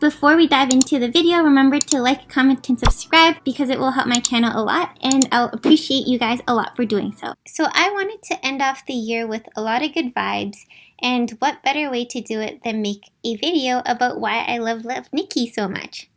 Before we dive into the video, remember to like, comment, and subscribe because it will help my channel a lot, and I'll appreciate you guys a lot for doing so. So I wanted to end off the year with a lot of good vibes, and what better way to do it than make a video about why I love Nikki so much.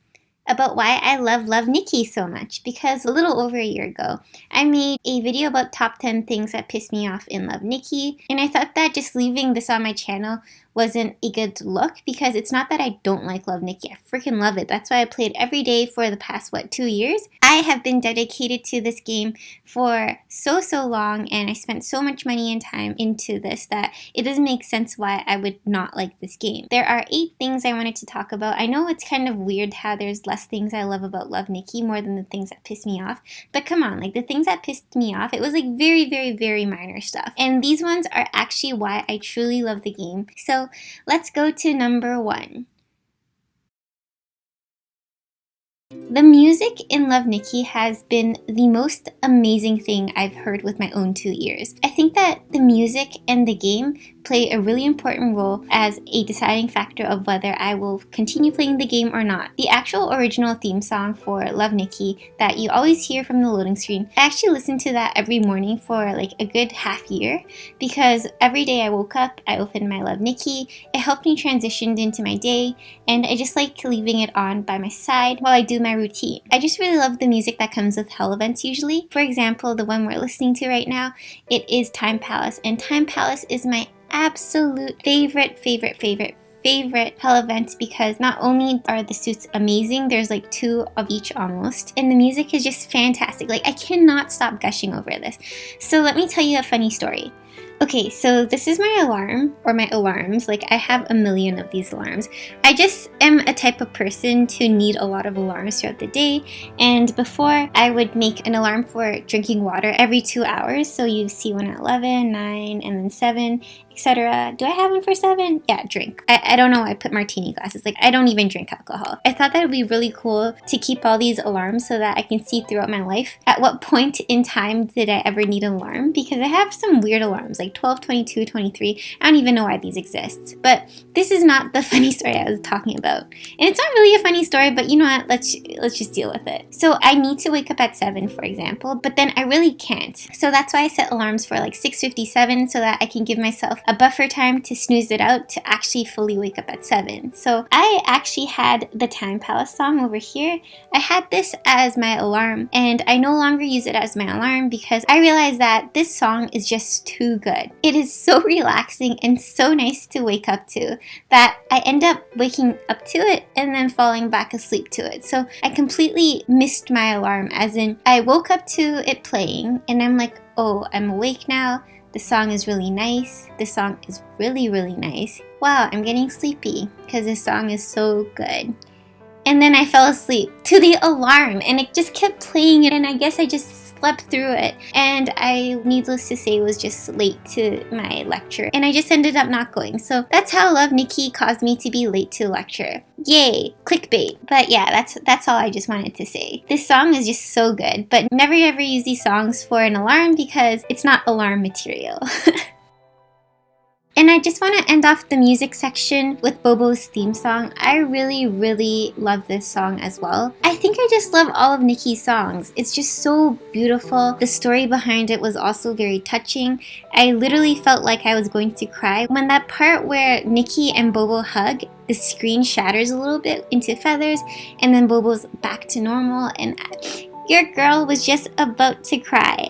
About why I love Nikki so much, because a little over a year ago, I made a video about top 10 things that pissed me off in Love Nikki, and I thought that just leaving this on my channel wasn't a good look, because it's not that I don't like Love Nikki. I freaking love it. That's why I played every day for the past, 2 years? I have been dedicated to this game for so long, and I spent so much money and time into this that it doesn't make sense why I would not like this game. There are 8 things I wanted to talk about. I know it's kind of weird how there's less things I love about Love Nikki more than the things that piss me off, but come on, like the things that pissed me off, it was like very minor stuff. And these ones are actually why I truly love the game. So let's go to number 1. The music in Love Nikki has been the most amazing thing I've heard with my own 2 ears. I think that the music and the game play a really important role as a deciding factor of whether I will continue playing the game or not. The actual original theme song for Love Nikki that you always hear from the loading screen, I actually listened to that every morning for like a good half year, because every day I woke up, I opened my Love Nikki, it helped me transition into my day, and I just like leaving it on by my side while I do my routine. I just really love the music that comes with hell events usually. For example, the one we're listening to right now, it is Time Palace, and Time Palace is my absolute favorite hell event, because not only are the suits amazing, there's like 2 of each almost, and the music is just fantastic. Like, I cannot stop gushing over this. So let me tell you a funny story. Okay, so this is my alarm, or my alarms. Like, I have a million of these alarms. I just am a type of person to need a lot of alarms throughout the day, and before I would make an alarm for drinking water every 2 hours. So you see one at 11, 9, and then 7, etc. Do I have one for 7? Yeah, drink. I don't know why I put martini glasses. Like, I don't even drink alcohol. I thought that would be really cool to keep all these alarms so that I can see throughout my life at what point in time did I ever need an alarm, because I have some weird alarms like 12, 22, 23. I don't even know why these exist. But this is not the funny story I was talking about. And it's not really a funny story, but you know what? Let's just deal with it. So I need to wake up at 7, for example, but then I really can't. So that's why I set alarms for like 6:57 so that I can give myself a buffer time to snooze it out to actually fully wake up at 7. So I actually had the Time Palace song over here. I had this as my alarm, and I no longer use it as my alarm because I realized that this song is just too good. It is so relaxing and so nice to wake up to that I end up waking up to it and then falling back asleep to it. So I completely missed my alarm, as in I woke up to it playing and I'm like, oh, I'm awake now. The song is really nice. The song is really nice. Wow, I'm getting sleepy because this song is so good. And then I fell asleep to the alarm, and it just kept playing it, and I guess I just slept through it. And I, needless to say, was just late to my lecture, and I just ended up not going. So that's how Love Nikki caused me to be late to lecture. Yay, clickbait. But yeah, that's all I just wanted to say. This song is just so good, but never ever use these songs for an alarm because it's not alarm material. And I just want to end off the music section with Bobo's theme song. I really love this song as well. I think I just love all of Nikki's songs. It's just so beautiful. The story behind it was also very touching. I literally felt like I was going to cry. When that part where Nikki and Bobo hug, the screen shatters a little bit into feathers, and then Bobo's back to normal, and your girl was just about to cry.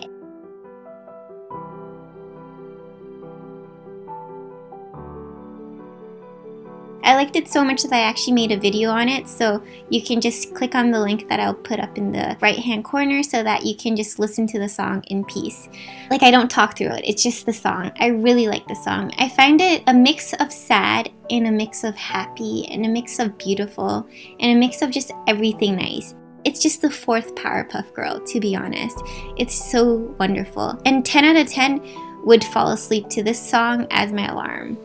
I liked it so much that I actually made a video on it, so you can just click on the link that I'll put up in the right hand corner so that you can just listen to the song in peace. Like, I don't talk through it, it's just the song. I really like the song. I find it a mix of sad and a mix of happy and a mix of beautiful and a mix of just everything nice. It's just the 4th Powerpuff Girl, to be honest. It's so wonderful. And 10 out of 10 would fall asleep to this song as my alarm.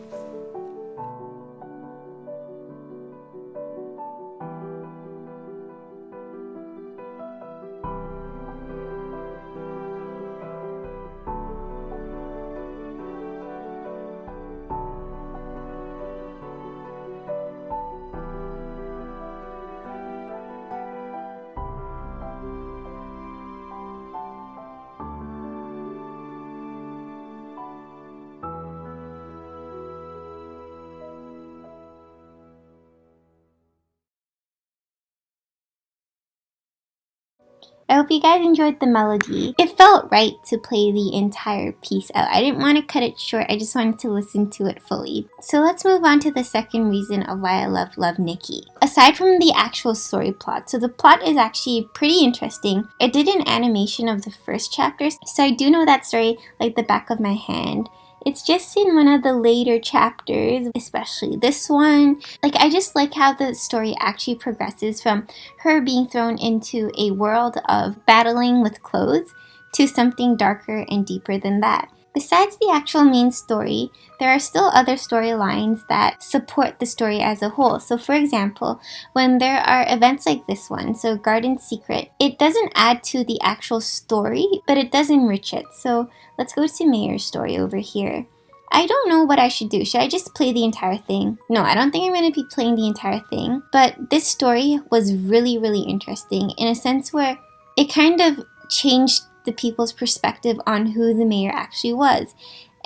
I hope you guys enjoyed the melody. It felt right to play the entire piece out. I didn't want to cut it short, I just wanted to listen to it fully. So let's move on to the second reason of why I love Nikki. Aside from the actual story plot, so the plot is actually pretty interesting. I did an animation of the first chapter, so I do know that story like the back of my hand. It's just in one of the later chapters, especially this one. Like, I just like how the story actually progresses from her being thrown into a world of battling with clothes to something darker and deeper than that. Besides the actual main story, there are still other storylines that support the story as a whole. So for example, when there are events like this one, so Garden Secret, it doesn't add to the actual story, but it does enrich it. So let's go to Mayer's story over here. I don't know what I should do. Should I just play the entire thing? No, I don't think I'm going to be playing the entire thing. But this story was really, really interesting in a sense where it kind of changed the people's perspective on who the mayor actually was.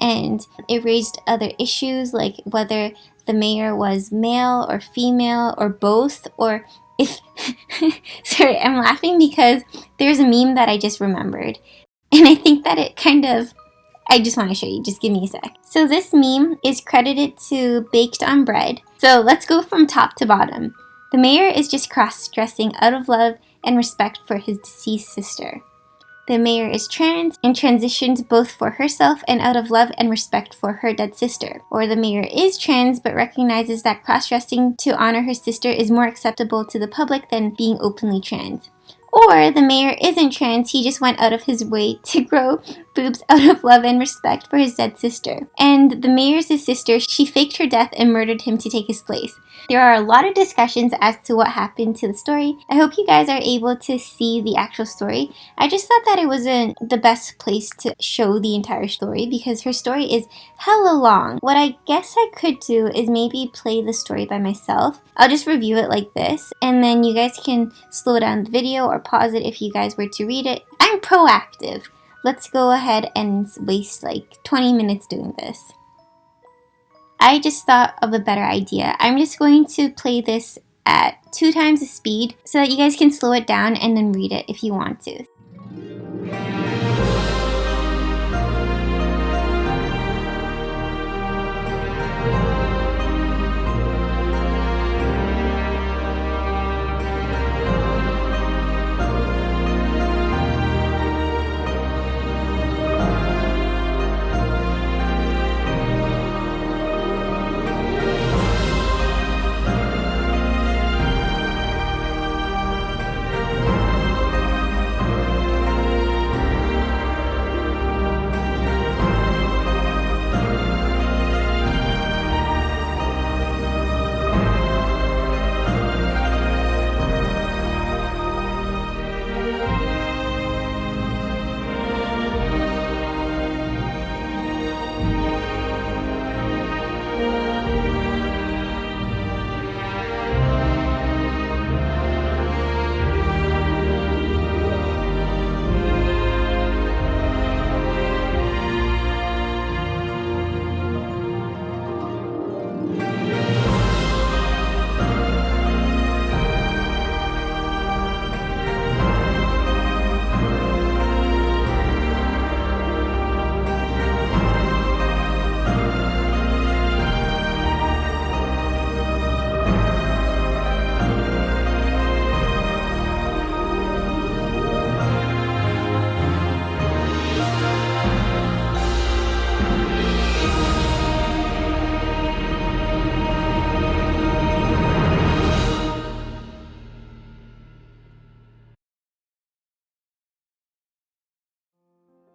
And it raised other issues like whether the mayor was male or female or both, or if... Sorry, I'm laughing because there's a meme that I just remembered. And I think that it kind of... I just want to show you, just give me a sec. So this meme is credited to Baked on Bread. So let's go from top to bottom. The mayor is just cross-dressing out of love and respect for his deceased sister. The mayor is trans and transitions both for herself and out of love and respect for her dead sister. Or the mayor is trans but recognizes that cross-dressing to honor her sister is more acceptable to the public than being openly trans. Or the mayor isn't trans, he just went out of his way to grow boobs out of love and respect for his dead sister. And the mayor's sister, she faked her death and murdered him to take his place. There are a lot of discussions as to what happened to the story. I hope you guys are able to see the actual story. I just thought that it wasn't the best place to show the entire story because her story is hella long. What I guess I could do is maybe play the story by myself. I'll just review it like this, and then you guys can slow down the video or pause it if you guys were to read it. I'm proactive. Let's go ahead and waste like 20 minutes doing this. I just thought of a better idea. I'm just going to play this at 2 times the speed so that you guys can slow it down and then read it if you want to.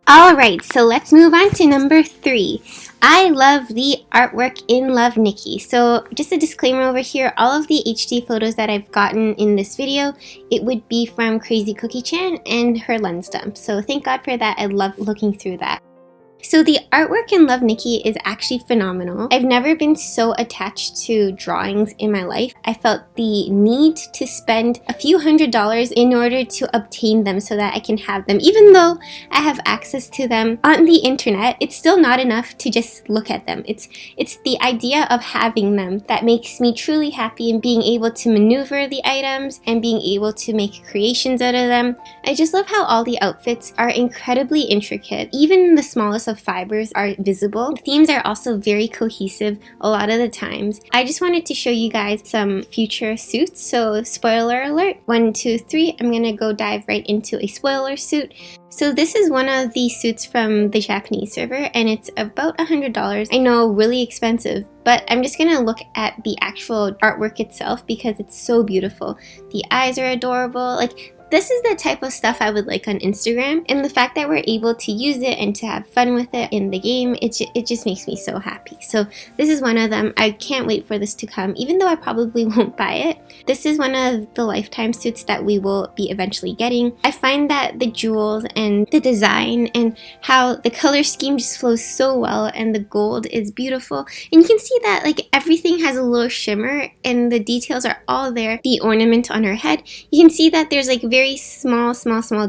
Alright, so let's move on to number 3. I love the artwork in Love Nikki. So just a disclaimer over here, all of the HD photos that I've gotten in this video, it would be from Crazy Cookie Chan and her lens dump. So thank God for that, I love looking through that. So the artwork in Love Nikki is actually phenomenal. I've never been so attached to drawings in my life. I felt the need to spend a few $100s in order to obtain them so that I can have them. Even though I have access to them on the internet, it's still not enough to just look at them. It's the idea of having them that makes me truly happy, and being able to maneuver the items and being able to make creations out of them. I just love how all the outfits are incredibly intricate. Even the smallest of fibers are visible. The themes are also very cohesive a lot of the times. I just wanted to show you guys some future suits. So spoiler alert, 1, 2, 3, I'm gonna go dive right into a spoiler suit. So this is one of the suits from the Japanese server, and it's about $100. I know, really expensive, but I'm just gonna look at the actual artwork itself because it's so beautiful. The eyes are adorable. Like, this is the type of stuff I would like on Instagram, and the fact that we're able to use it and to have fun with it in the game, it just makes me so happy. So this is one of them. I can't wait for this to come, even though I probably won't buy it. This is one of the lifetime suits that we will be eventually getting. I find that the jewels and the design and how the color scheme just flows so well, and the gold is beautiful. And you can see that like everything has a little shimmer and the details are all there. The ornament on her head, you can see that there's like very small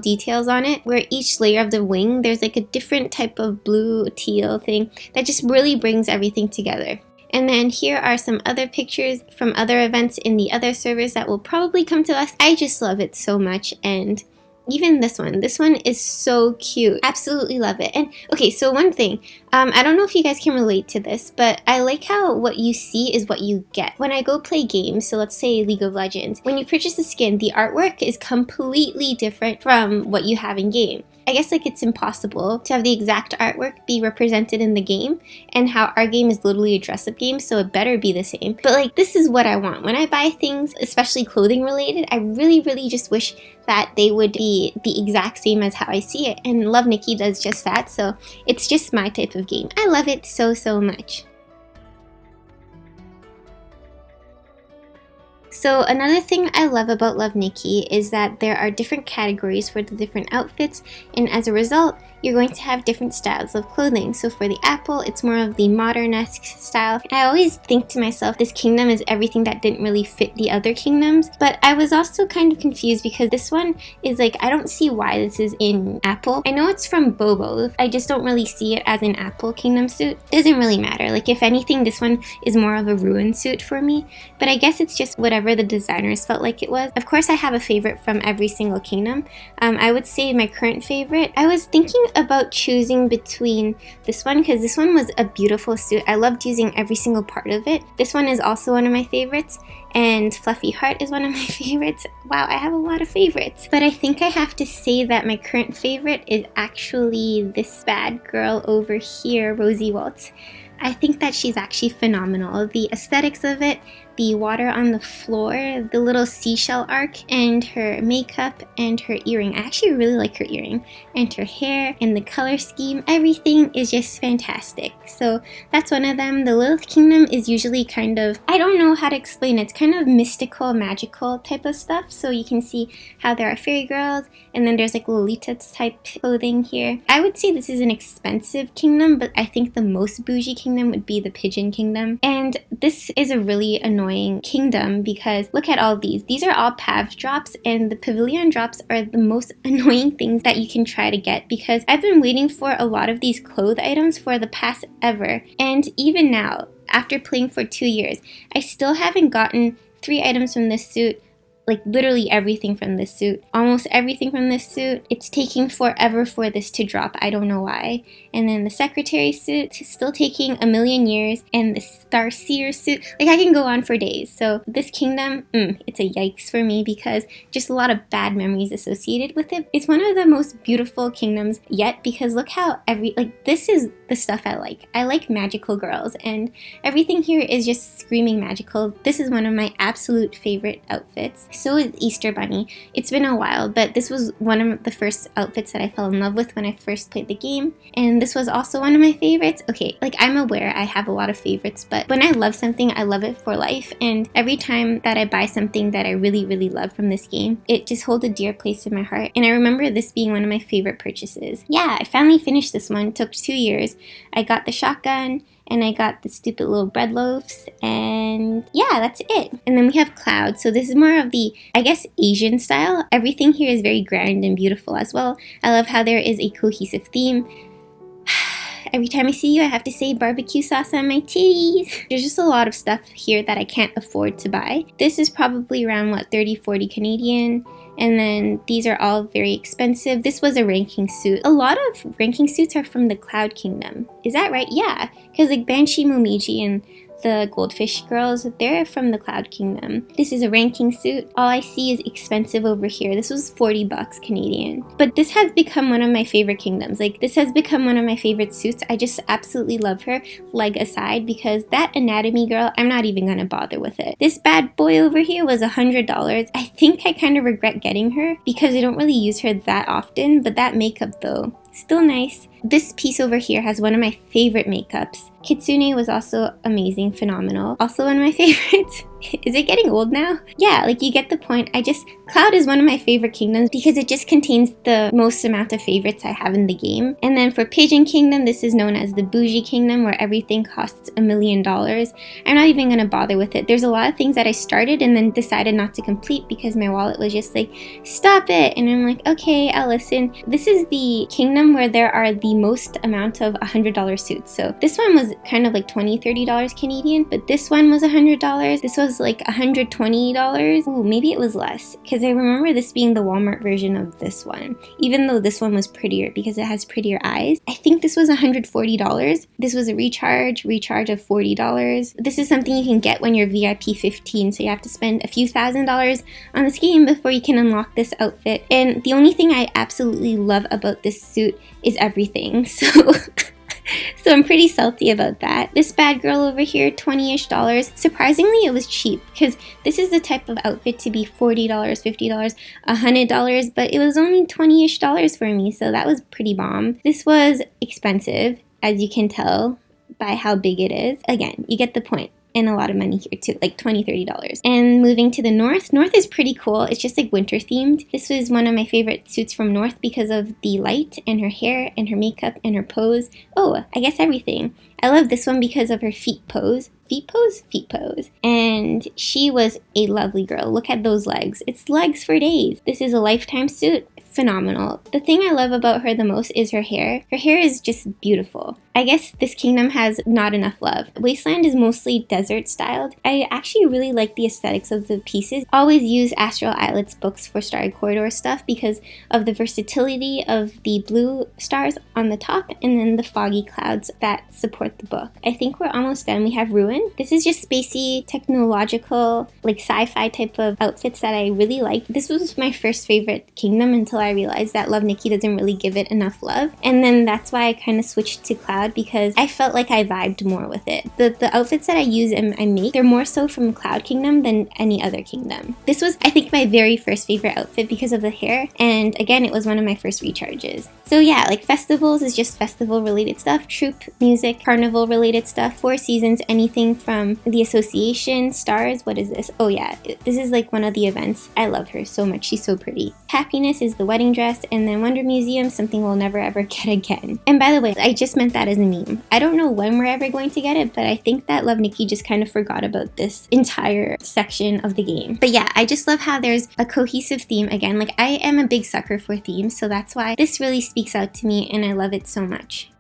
details on it, where each layer of the wing there's like a different type of blue teal thing that just really brings everything together. And then here are some other pictures from other events in the other servers that will probably come to us. I just love it so much. And even this one is so cute. Absolutely love it. And okay, so one thing, I don't know if you guys can relate to this, but I like how what you see is what you get. When I go play games, so let's say League of Legends, when you purchase the skin, the artwork is completely different from what you have in game. I guess like it's impossible to have the exact artwork be represented in the game, and how our game is literally a dress-up game, so it better be the same. But like, this is what I want. When I buy things, especially clothing related, I really just wish that they would be the exact same as how I see it, and Love Nikki does just that, so it's just my type of game. I love it so much. So another thing I love about Love Nikki is that there are different categories for the different outfits, and as a result, you're going to have different styles of clothing. So for the apple, it's more of the modern-esque style. I always think to myself, this kingdom is everything that didn't really fit the other kingdoms, but I was also kind of confused because this one is like, I don't see why this is in apple. I know it's from Bobo, I just don't really see it as an apple kingdom suit. Doesn't really matter. Like, if anything, this one is more of a ruin suit for me, but I guess it's just whatever the designers felt like it was. Of course, I have a favorite from every single kingdom. I would say my current favorite, I was thinking about choosing between this one because this one was a beautiful suit. I loved using every single part of it. This one is also one of my favorites, and Fluffy Heart is one of my favorites. Wow, I have a lot of favorites. But I think I have to say that my current favorite is actually this bad girl over here, Rosie Waltz. I think that she's actually phenomenal. The aesthetics of it, the water on the floor, the little seashell arc, and her makeup and her earring. I actually really like her earring, and her hair and the color scheme. Everything is just fantastic. So that's one of them. The Lilith Kingdom is usually kind of, I don't know how to explain it. It's kind of mystical, magical type of stuff. So you can see how there are fairy girls, and then there's like Lolita type clothing here. I would say this is an expensive kingdom, but I think the most bougie kingdom would be the Pigeon Kingdom. And this is a really annoying kingdom because look at all these. These are all pav drops, and the pavilion drops are the most annoying things that you can try to get because I've been waiting for a lot of these clothes items for the past ever. And even now, after playing for 2 years, I still haven't gotten 3 items from this suit. Like literally everything from this suit. Almost everything from this suit. It's taking forever for this to drop. I don't know why. And then the secretary suit is still taking a million years. And the Starseer suit. Like, I can go on for days. So this kingdom, it's a yikes for me because just a lot of bad memories associated with it. It's one of the most beautiful kingdoms yet because look how this is the stuff I like. I like magical girls, and everything here is just screaming magical. This is one of my absolute favorite outfits. So is Easter Bunny. It's been a while, but this was one of the first outfits that I fell in love with when I first played the game, and this was also one of my favorites. Okay, like I'm aware I have a lot of favorites, but when I love something, I love it for life, and every time that I buy something that I really, really love from this game, it just holds a dear place in my heart, and I remember this being one of my favorite purchases. Yeah, I finally finished this one. It took 2 years. I got the shotgun, and I got the stupid little bread loaves, and yeah, that's it. And then we have Cloud. So this is more of the, I guess, Asian style. Everything here is very grand and beautiful as well. I love how there is a cohesive theme. Every time I see you, I have to say barbecue sauce on my titties. There's just a lot of stuff here that I can't afford to buy. This is probably around, what, 30, 40 Canadian. And then these are all very expensive. This was a ranking suit. A lot of ranking suits are from the Cloud Kingdom. Is that right? Yeah, because like Banshee Momiji and the Goldfish girls, they're from the Cloud Kingdom. This is a ranking suit. All I see is expensive over here. This was 40 bucks Canadian. But this has become one of my favorite kingdoms. Like, this has become one of my favorite suits. I just absolutely love her, leg aside, because that anatomy girl, I'm not even gonna bother with it. This bad boy over here was $100. I think I kind of regret getting her because I don't really use her that often, but that makeup though, still nice. This piece over here has one of my favorite makeups. Kitsune was also amazing, phenomenal. Also one of my favorites. Is it getting old now? Yeah, like you get the point. Cloud is one of my favorite kingdoms because it just contains the most amount of favorites I have in the game. And then for Pigeon Kingdom, this is known as the bougie kingdom, where everything costs $1 million. I'm not even gonna bother with it. There's a lot of things that I started and then decided not to complete because my wallet was just like, stop it. And I'm like, okay, I'll listen. This is the kingdom where there are the most amount of $100 suits. So this one was kind of like $20, $30 Canadian, but this one was $100. This was like $120. Ooh, maybe it was less, because I remember this being the Walmart version of this one, even though this one was prettier because it has prettier eyes. I think this was $140. This was a recharge of $40. This is something you can get when you're VIP 15, so you have to spend a few $1,000s on this game before you can unlock this outfit. And the only thing I absolutely love about this suit is everything, so I'm pretty salty about that. This bad girl over here, $20-ish. Surprisingly, it was cheap because this is the type of outfit to be $40, $50, $100, but it was only $20-ish for me, so that was pretty bomb. This was expensive, as you can tell by how big it is. Again, you get the point. And a lot of money here too, like $20, $30. And moving to the North is pretty cool. It's just like winter themed. This was one of my favorite suits from North because of the light and her hair and her makeup and her pose. Oh, I guess everything. I love this one because of her feet pose. Feet pose. And she was a lovely girl. Look at those legs. It's legs for days. This is a lifetime suit. Phenomenal. The thing I love about her the most is her hair. Her hair is just beautiful. I guess this kingdom has not enough love. Wasteland is mostly desert styled. I actually really like the aesthetics of the pieces. Always use Astral Islet's books for Starry Corridor stuff because of the versatility of the blue stars on the top and then the foggy clouds that support the book. I think we're almost done. We have Ruin. This is just spacey, technological, like sci-fi type of outfits that I really like. This was my first favorite kingdom until I realized that Love Nikki doesn't really give it enough love. And then that's why I kind of switched to Cloud because I felt like I vibed more with it. The outfits that I use and I make, they're more so from Cloud Kingdom than any other kingdom. This was, I think, my very first favorite outfit because of the hair. And again, it was one of my first recharges. So yeah, like festivals is just festival related stuff, troop music, carnival related stuff, Four Seasons, anything from the association, stars. What is this? Oh yeah, this is like one of the events. I love her so much. She's so pretty. Happiness is the wedding dress, and then Wonder Museum, something we'll never ever get again. And by the way, I just meant that as a meme. I don't know when we're ever going to get it, but I think that Love Nikki just kind of forgot about this entire section of the game. But yeah, I just love how there's a cohesive theme again. Like, I am a big sucker for themes, so that's why this really speaks out to me and I love it so much.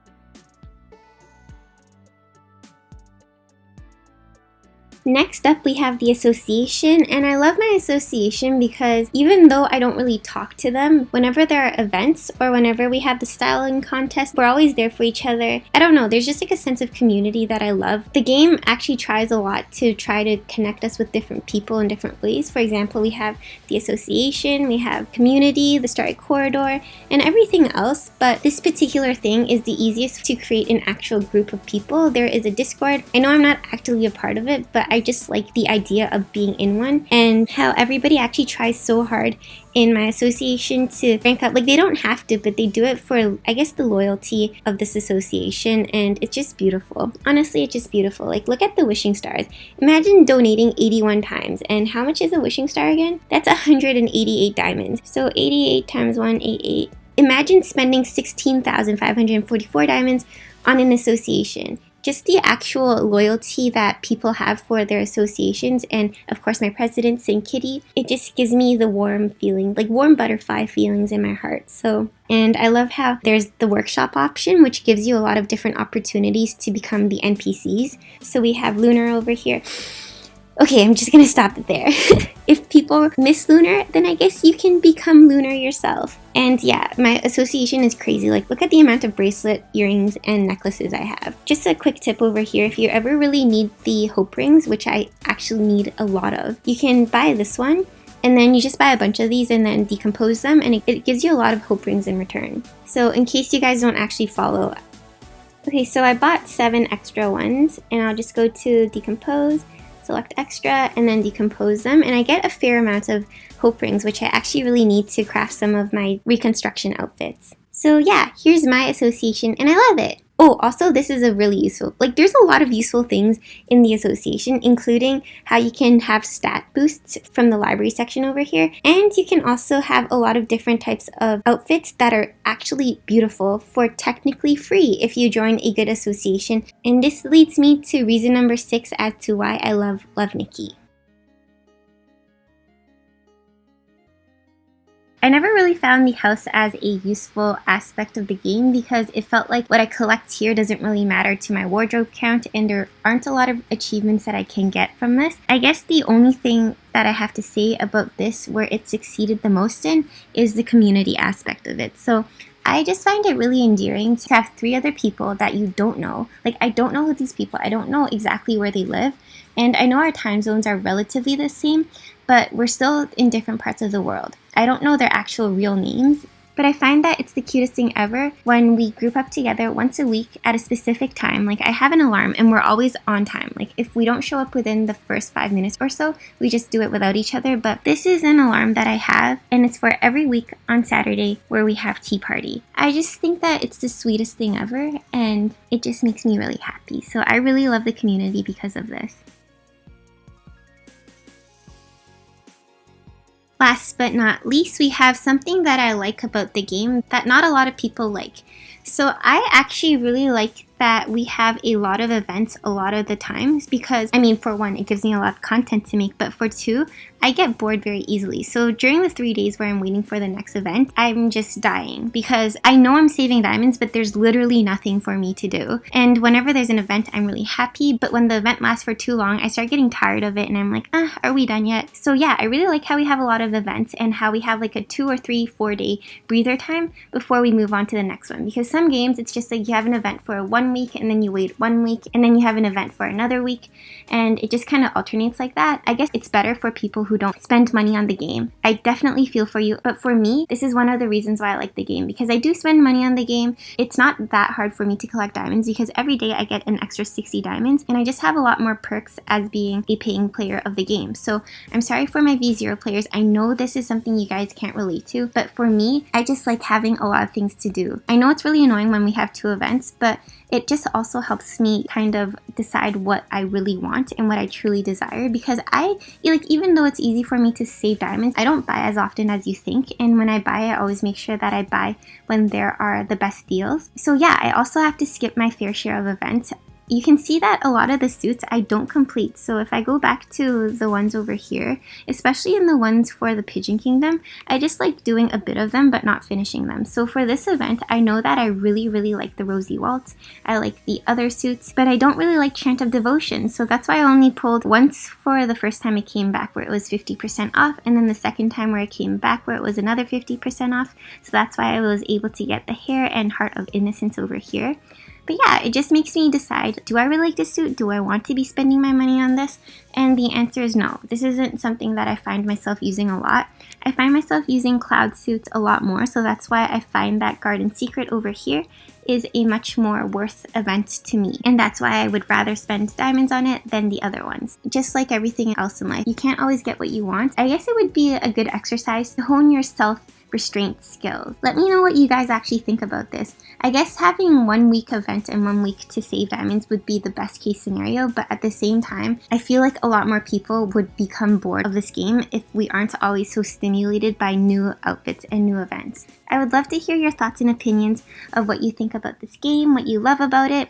Next up, we have the association, and I love my association because even though I don't really talk to them, whenever there are events or whenever we have the styling contest, we're always there for each other. I don't know, there's just like a sense of community that I love. The game actually tries a lot to try to connect us with different people in different ways. For example, we have the association, we have community, the starry corridor, and everything else, but this particular thing is the easiest to create an actual group of people. There is a Discord. I know I'm not actively a part of it, but I just like the idea of being in one and how everybody actually tries so hard in my association to rank up. Like, they don't have to, but they do it for, I guess, the loyalty of this association, and it's just beautiful. Honestly, it's just beautiful. Like, look at the wishing stars. Imagine donating 81 times, and how much is a wishing star again? That's 188 diamonds. So 88 times 188. Imagine spending 16,544 diamonds on an association. Just the actual loyalty that people have for their associations, and of course my president, Saint Kitty, it just gives me the warm feeling, like warm butterfly feelings in my heart. So, and I love how there's the workshop option, which gives you a lot of different opportunities to become the NPCs. So we have Lunar over here. Okay, I'm just gonna stop it there. If people miss Lunar, then I guess you can become Lunar yourself. And yeah, my association is crazy. Like, look at the amount of bracelet, earrings, and necklaces I have. Just a quick tip over here, if you ever really need the hope rings, which I actually need a lot of, you can buy this one, and then you just buy a bunch of these and then decompose them, and it gives you a lot of hope rings in return. So in case you guys don't actually follow. Okay, so I bought 7 extra ones, and I'll just go to decompose, select extra, and then decompose them, and I get a fair amount of hope rings, which I actually really need to craft some of my reconstruction outfits. So yeah, here's my association, and I love it. Oh, also, this is a really useful, like, there's a lot of useful things in the association, including how you can have stat boosts from the library section over here, and you can also have a lot of different types of outfits that are actually beautiful for technically free if you join a good association. And this leads me to reason number 6 as to why I love Love Nikki. I never really found the house as a useful aspect of the game because it felt like what I collect here doesn't really matter to my wardrobe count, and there aren't a lot of achievements that I can get from this. I guess the only thing that I have to say about this where it succeeded the most in is the community aspect of it. So I just find it really endearing to have 3 other people that you don't know. Like, I don't know who these people, I don't know exactly where they live, and I know our time zones are relatively the same, but we're still in different parts of the world. I don't know their actual real names, but I find that it's the cutest thing ever when we group up together once a week at a specific time. Like, I have an alarm and we're always on time. Like, if we don't show up within the first 5 minutes or so, we just do it without each other. But this is an alarm that I have, and it's for every week on Saturday where we have tea party. I just think that it's the sweetest thing ever, and it just makes me really happy. So I really love the community because of this. Last but not least, we have something that I like about the game that not a lot of people like. So I actually really like that we have a lot of events a lot of the times because, I mean, for one, it gives me a lot of content to make, but for two, I get bored very easily. So during the 3 days where I'm waiting for the next event, I'm just dying because I know I'm saving diamonds, but there's literally nothing for me to do. And whenever there's an event, I'm really happy, but when the event lasts for too long, I start getting tired of it and I'm like, are we done yet? So yeah, I really like how we have a lot of events and how we have like a 2 or 3, 4 day breather time before we move on to the next one. Because some games, it's just like you have an event for 1 week and then you wait 1 week and then you have an event for another week, and it just kind of alternates like that. I guess it's better for people who don't spend money on the game. I definitely feel for you, but for me, this is one of the reasons why I like the game, because I do spend money on the game. It's not that hard for me to collect diamonds because every day I get an extra 60 diamonds, and I just have a lot more perks as being a paying player of the game. So I'm sorry for my V0 players. I know this is something you guys can't relate to, but for me, I just like having a lot of things to do. I know it's really annoying when we have 2 events, but it just also helps me kind of decide what I really want and what I truly desire, because even though it's easy for me to save diamonds, I don't buy as often as you think, and when I buy, I always make sure that I buy when there are the best deals. So yeah, I also have to skip my fair share of events. you can see that a lot of the suits I don't complete. So if I go back to the ones over here, especially in the ones for the Pigeon Kingdom, I just like doing a bit of them but not finishing them. So for this event, I know that I really like the Rosy Waltz. I like the other suits, but I don't really like Chant of Devotion. So that's why I only pulled once for the first time it came back where it was 50% off, and then the second time where it came back where it was another 50% off. So that's why I was able to get the Hair and Heart of Innocence over here. But yeah, it just makes me decide, do I really like this suit? Do I want to be spending my money on this? And the answer is no. This isn't something that I find myself using a lot. I find myself using cloud suits a lot more, so that's why I find that Garden Secret over here is a much more worth event to me. And that's why I would rather spend diamonds on it than the other ones. Just like everything else in life, you can't always get what you want. I guess it would be a good exercise to hone your self-restraint skills. Let me know what you guys actually think about this. I guess having 1 week event and 1 week to save diamonds would be the best case scenario, but at the same time, I feel like a lot more people would become bored of this game if we aren't always so stimulated by new outfits and new events. I would love to hear your thoughts and opinions of what you think about this game, what you love about it.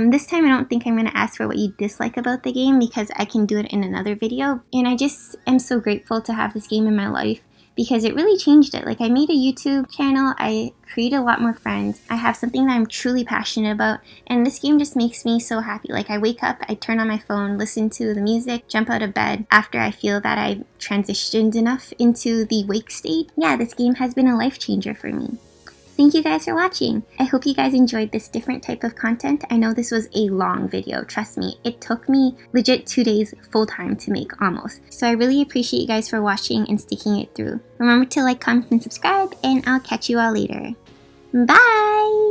This time I don't think I'm going to ask for what you dislike about the game because I can do it in another video, and I just am so grateful to have this game in my life, because it really changed it. Like, I made a YouTube channel, I created a lot more friends, I have something that I'm truly passionate about, and this game just makes me so happy. Like, I wake up, I turn on my phone, listen to the music, jump out of bed after I feel that I've transitioned enough into the wake state. Yeah, this game has been a life changer for me. Thank you guys for watching. I hope you guys enjoyed this different type of content. I know this was a long video, trust me. It took me legit 2 days full time to make, almost. So I really appreciate you guys for watching and sticking it through. Remember to like, comment, and subscribe, and I'll catch you all later. Bye!